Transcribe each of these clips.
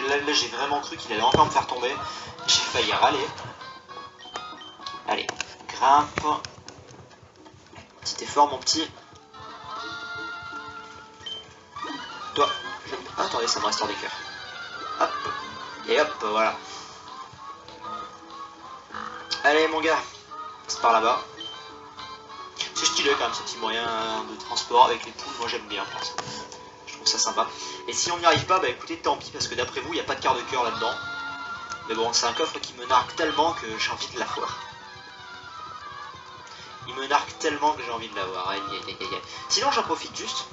là j'ai vraiment cru qu'il allait encore me faire tomber. J'ai failli râler. Allez, grimpe. Petit effort mon petit. Toi, ah, attendez, ça me restaure des cœurs. Hop, et hop, voilà. Allez mon gars, c'est par là-bas. C'est stylé quand même ce petit moyen de transport avec les poules, moi j'aime bien. Je trouve ça sympa. Et si on n'y arrive pas, bah écoutez, tant pis, parce que d'après vous, il n'y a pas de quart de cœur là-dedans. Mais bon, c'est un coffre qui me nargue tellement que j'ai envie de l'avoir. Il me nargue tellement que j'ai envie de l'avoir. Sinon, j'en profite juste.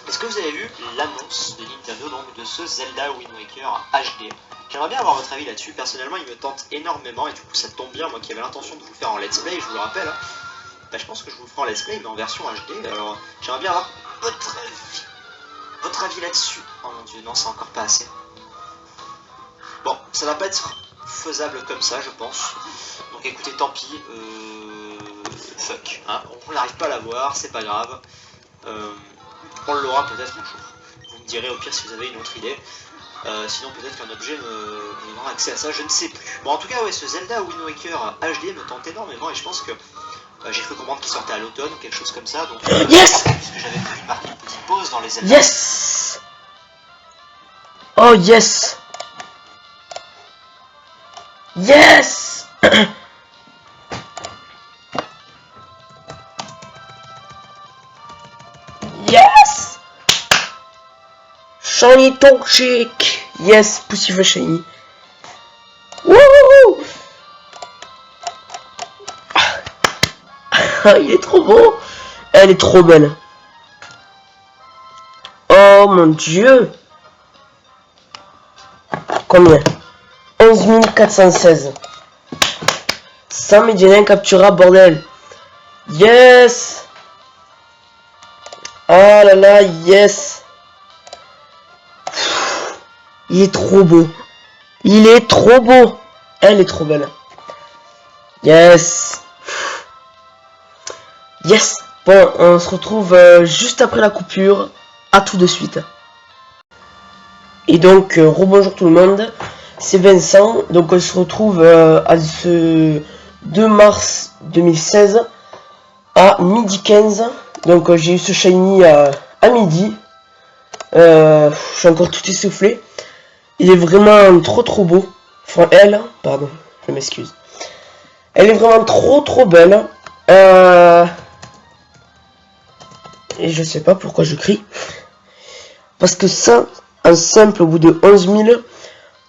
Est-ce que vous avez vu l'annonce de Nintendo donc de ce Zelda Wind Waker HD? J'aimerais bien avoir votre avis là-dessus. Personnellement, il me tente énormément et du coup, ça tombe bien. Moi qui avais l'intention de vous le faire en let's play, je vous le rappelle. Hein, bah, je pense que je vous le ferai en let's play, mais en version HD. Alors, j'aimerais bien avoir votre avis là-dessus. Oh mon dieu, non, c'est encore pas assez. Bon, ça va pas être faisable comme ça, je pense. Donc écoutez, tant pis. Fuck. Hein, on n'arrive pas à l'avoir, c'est pas grave. On l'aura peut-être un jour. Vous me direz au pire si vous avez une autre idée. Sinon peut-être qu'un objet me donnera accès à ça, je ne sais plus. Bon en tout cas ouais, ce Zelda Wind Waker HD me tente énormément et je pense que j'ai cru comprendre qu'il sortait à l'automne ou quelque chose comme ça. Donc yes, puisque j'avais prévu de marquer une petite pause dans les Zelda. Yes. Oh yes. Yes. Yes. Shiny Toxic. Yes, Poussive Shiny. Wouhou. Il est trop beau. Elle est trop belle. Oh mon dieu. Combien? 11 416. 100 médianins captura, bordel. Yes. Ah là là, yes. Il est trop beau. Il est trop beau. Elle est trop belle. Yes. Yes. Bon, on se retrouve juste après la coupure. À tout de suite. Et donc, rebonjour tout le monde. C'est Vincent. Donc, on se retrouve à ce 2 mars 2016 à midi 15. Donc, j'ai eu ce shiny à midi. Je suis encore tout essoufflé. Il est vraiment trop beau. Enfin, elle, pardon, je m'excuse. Elle est vraiment trop belle. Et je sais pas pourquoi je crie. Parce que ça, en simple, au bout de 11 000,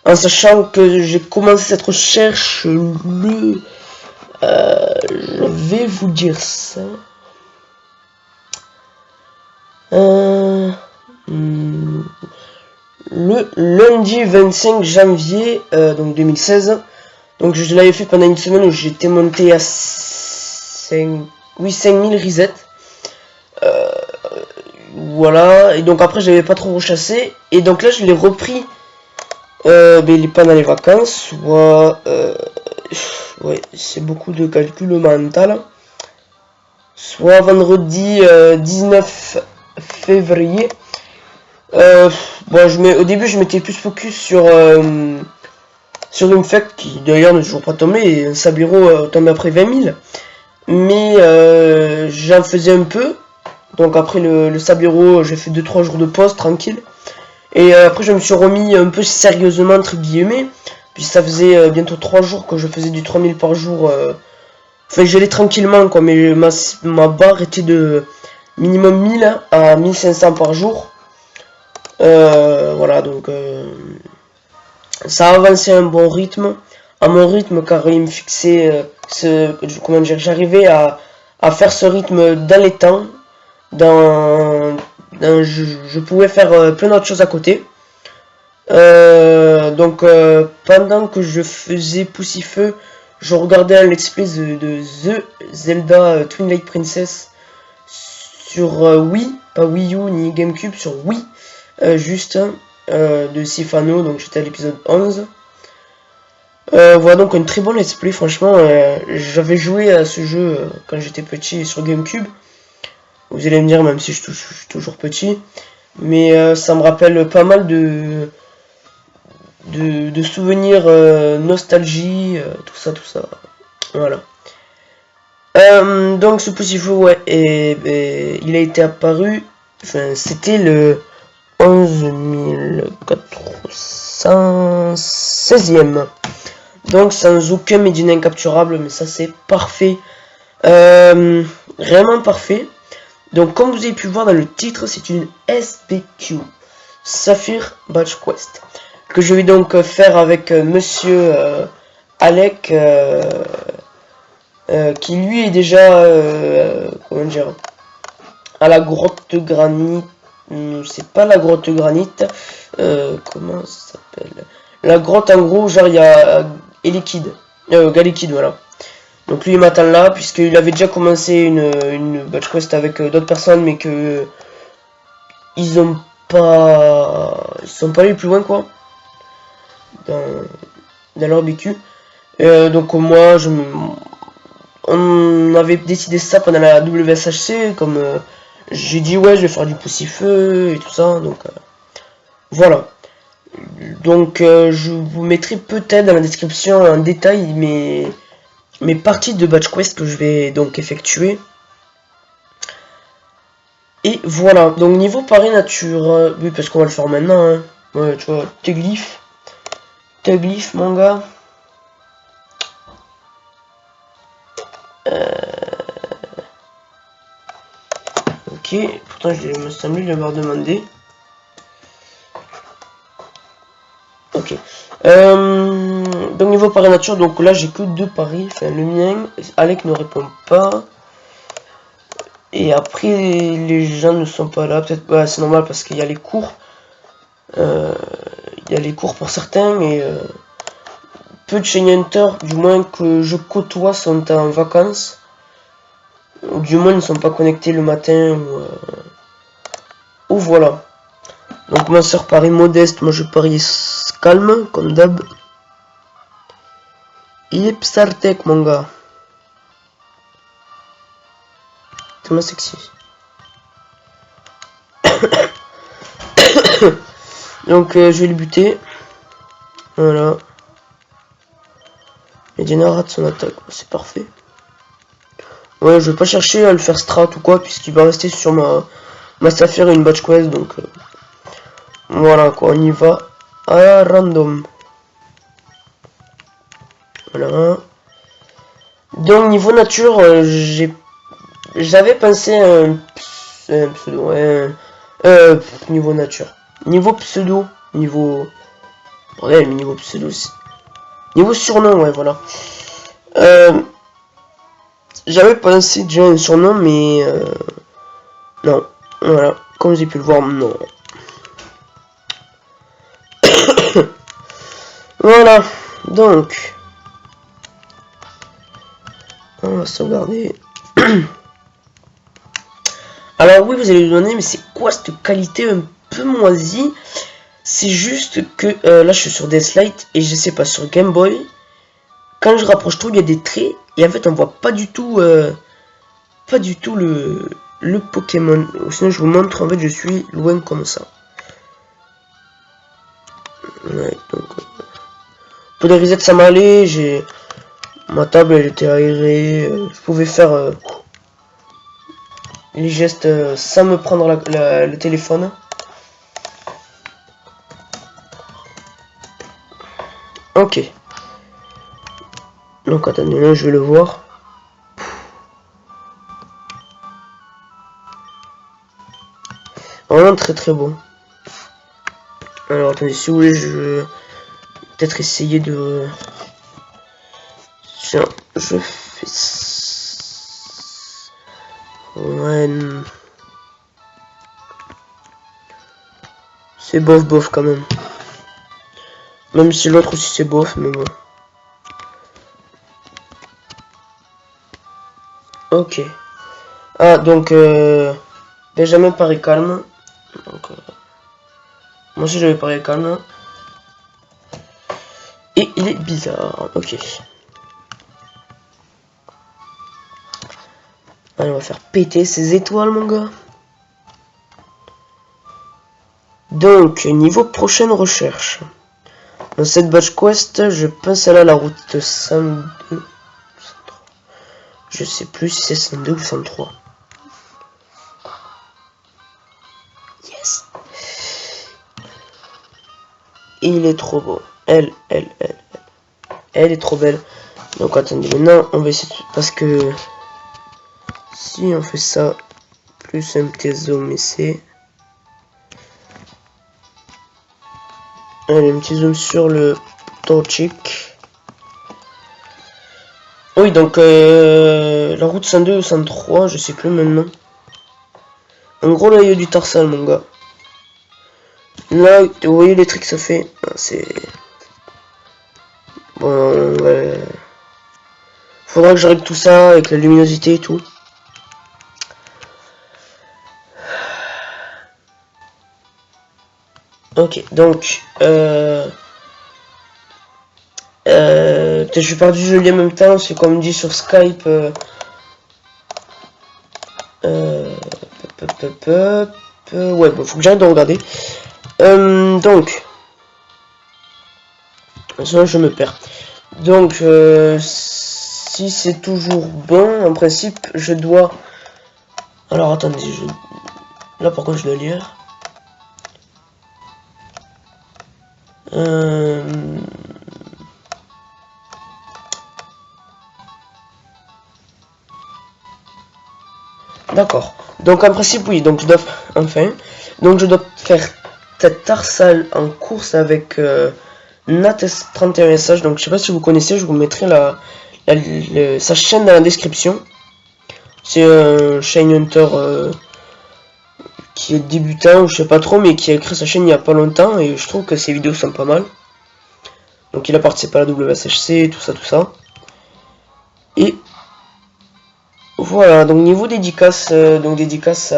en sachant que j'ai commencé cette recherche je vais vous dire ça. Le lundi 25 janvier donc 2016. Donc je l'avais fait pendant une semaine où j'étais monté à 5000 resets. Voilà, et donc après j'avais pas trop rechassé. Et donc là je l'ai repris. Il est pendant les vacances. Soit ouais, c'est beaucoup de calcul mental. Soit vendredi 19 février. Bon, au début je m'étais plus focus sur une fête qui d'ailleurs n'est toujours pas tombée, et un Sabiro tombe après 20 000. Mais j'en faisais un peu. Donc après le Sabiro, j'ai fait 2-3 jours de pause tranquille. Et après je me suis remis un peu sérieusement entre guillemets. Puis ça faisait bientôt 3 jours que je faisais du 3000 par jour. Enfin j'allais tranquillement quoi, mais ma barre était de minimum 1000 à 1500 par jour. Voilà, donc ça a avancé à un bon rythme, à mon rythme, car il me fixait comment dire, j'arrivais à faire ce rythme dans les temps, je pouvais faire plein d'autres choses à côté. Donc pendant que je faisais Poussifeu, je regardais un let's play de The Zelda Twilight Princess sur Wii, pas Wii U ni GameCube, sur Wii. Juste de Sifano, donc j'étais à l'épisode 11. Voilà donc une très bonne let's play, franchement. J'avais joué à ce jeu quand j'étais petit sur GameCube. Vous allez me dire, même si je suis toujours petit, mais ça me rappelle pas mal de souvenirs, nostalgie, tout ça. Voilà. Donc ce poussifou, ouais, et il a été apparu, enfin, c'était le 11416e. Donc sans aucun médine incapturable, mais ça c'est parfait. Vraiment parfait. Donc comme vous avez pu voir dans le titre, c'est une SBQ, Saphir Badge Quest, que je vais donc faire avec monsieur Alec, qui lui est déjà, comment dire, à la grotte granit. C'est pas la grotte granite, comment ça s'appelle, la grotte en gros, genre il y a Liquide, Galiquide, voilà. Donc lui il m'attend là, puisqu'il avait déjà commencé une batch quest avec d'autres personnes, mais que ils sont pas allés plus loin quoi, dans leur BQ. Donc moi on avait décidé ça pendant la WSHC, comme j'ai dit ouais je vais faire du poussifeu et tout ça, donc voilà. Donc je vous mettrai peut-être dans la description en détail mes parties de batch quest que je vais donc effectuer. Et voilà, donc niveau pari nature, oui parce qu'on va le faire maintenant, hein. Ouais tu vois, Teglyph mon gars. Ok, pourtant je me semble l'avoir demandé. Ok. Donc niveau pari nature, donc là j'ai que 2 paris. Enfin le mien, Alec ne répond pas. Et après les gens ne sont pas là. Peut-être bah, c'est normal parce qu'il y a les cours. Il y a les cours pour certains, mais peu de chain hunters, du moins que je côtoie, sont en vacances. Ou du moins ils ne sont pas connectés le matin ou voilà. Donc ma soeur parie modeste, moi je parie calme comme d'hab. Il est Psartek mon gars. Tellement sexy. Donc je vais le buter. Voilà. Et Dina rate son attaque, c'est parfait. Ouais, je vais pas chercher à le faire strat ou quoi, puisqu'il va rester sur ma Saphir et une batch quest, donc voilà quoi, on y va à random. Voilà. Donc niveau nature, j'avais pensé à un pseudo, ouais, niveau nature. Niveau pseudo, niveau... Ouais, mais niveau pseudo, niveau surnom, ouais, voilà. J'avais pensé déjà un surnom, mais non, voilà, comme j'ai pu le voir, non. Voilà, donc on va sauvegarder. Alors oui, vous allez me demander, mais c'est quoi cette qualité un peu moisie? C'est juste que là je suis sur Deathlight et je sais pas, sur Game Boy, quand je rapproche trop il y a des traits et en fait on voit pas du tout le Pokémon. Sinon je vous montre, en fait je suis loin comme ça. Ouais, donc pour les resets ça m'allait, ma table elle était aérée, je pouvais faire les gestes sans me prendre le téléphone. Ok. Donc attendez, là je vais le voir. Vraiment très très beau. Alors attendez, si vous voulez, je vais peut-être essayer de... Tiens, je fais... Ouais... C'est bof quand même. Même si l'autre aussi c'est bof, mais bon. Ok. Ah, donc... Benjamin paraît calme. Donc, moi aussi j'avais parlé calme. Et il est bizarre. Ok. Allez, on va faire péter ces étoiles, mon gars. Donc, niveau prochaine recherche. Dans cette batch quest, je pense aller à la route 102. 103. Je sais plus si c'est 102 ou 103. Yes. Il est trop beau. Elle est trop belle. Donc attendez, maintenant on va essayer de... Parce que si on fait ça, plus un petit zoom ici. Allez, un petit zoom sur le Torchic. Oui, donc la route 102 ou 103, je sais plus maintenant. En gros, là, il y a du tarsal, mon gars. Là, vous voyez les trucs que ça fait. C'est... Bon, ouais. Faudra que je règle tout ça avec la luminosité et tout. Ok, donc... je suis perdu du lien en même temps, c'est comme dit sur Skype. Ouais, bon, faut que j'arrête de regarder. Donc... Sinon je me perds. Donc, si c'est toujours bon, en principe, je dois... Alors, attendez, là, par contre, je dois lire. D'accord. Donc, en principe, oui. Donc, je dois... Enfin. Donc, je dois faire cette tarsale en course avec Nat31SH. Donc, je sais pas si vous connaissez, je vous mettrai sa chaîne dans la description. C'est un Shine Hunter qui est débutant, je sais pas trop, mais qui a créé sa chaîne il y a pas longtemps et je trouve que ses vidéos sont pas mal. Donc il a participé à la WSHC, tout ça. Et voilà, donc niveau dédicace, donc dédicace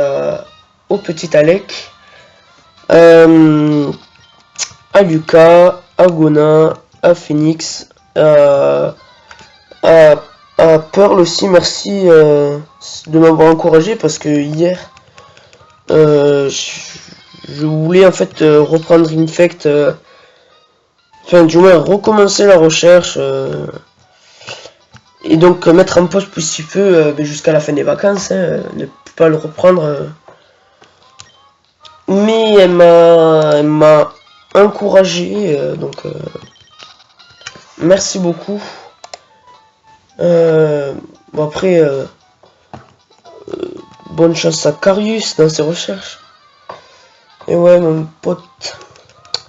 au petit Alec, à Lucas, à Gona, à Phoenix, à Pearl aussi, merci de m'avoir encouragé parce que hier je voulais en fait reprendre Infect, enfin du moins recommencer la recherche et donc mettre en pause plus si peu jusqu'à la fin des vacances, ne pas le reprendre. Mais elle m'a encouragé, donc merci beaucoup. Bon après, bonne chance à Carius dans ses recherches. Et ouais, mon pote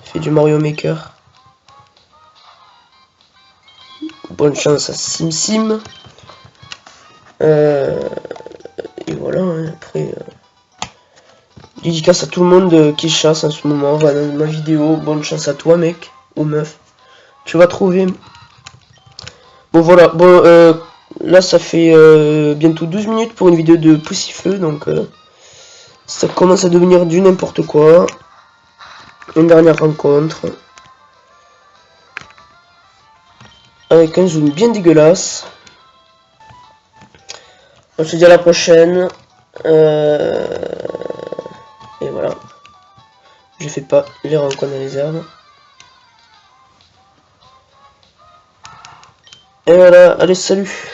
fait du Mario Maker. Bonne chance à SimSim. Et voilà, hein, après... dédicace à tout le monde qui chasse en ce moment. Voilà, dans ma vidéo. Bonne chance à toi, mec. Ou meuf. Tu vas trouver. Bon, voilà. Bon, là, ça fait bientôt 12 minutes pour une vidéo de Poussifeu. Donc, ça commence à devenir du n'importe quoi. Une dernière rencontre. Avec un zoom bien dégueulasse. On se dit à la prochaine. Et voilà. Je fais pas les rencontres dans les herbes. Et voilà, allez, salut.